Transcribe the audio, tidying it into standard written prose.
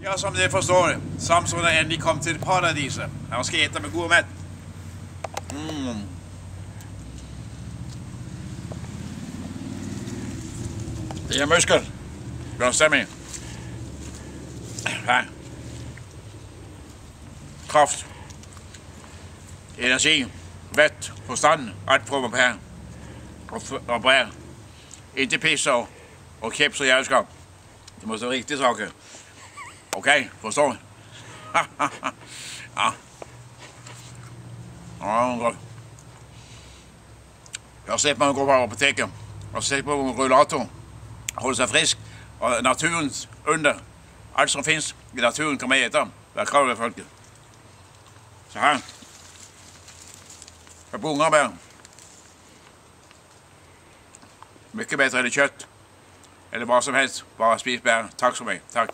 Ja, som dere forstår, Samson er endelig kommet til paradiset. Han skal ete med god mat. Det er muskel. Blodstemming. Ja. Kraft. Energi. Vett. Forstand. Alt prøver på her. Og bræl. Ikke pisser og kæps og jævskap. Det må stå rigtige saker. Okay, forstår du? Ja. Ja, godt. Jeg har sett meg gå på apoteket. Jeg har sett på rullator. Holde seg frisk. Og naturens under. Alt som finnes i naturen kan man ete. Det er krav ved folket. Så her. Det er bungerbær. Mye bedre enn kjøtt. Eller hva som helst. Bare spis bær. Takk for meg. Takk.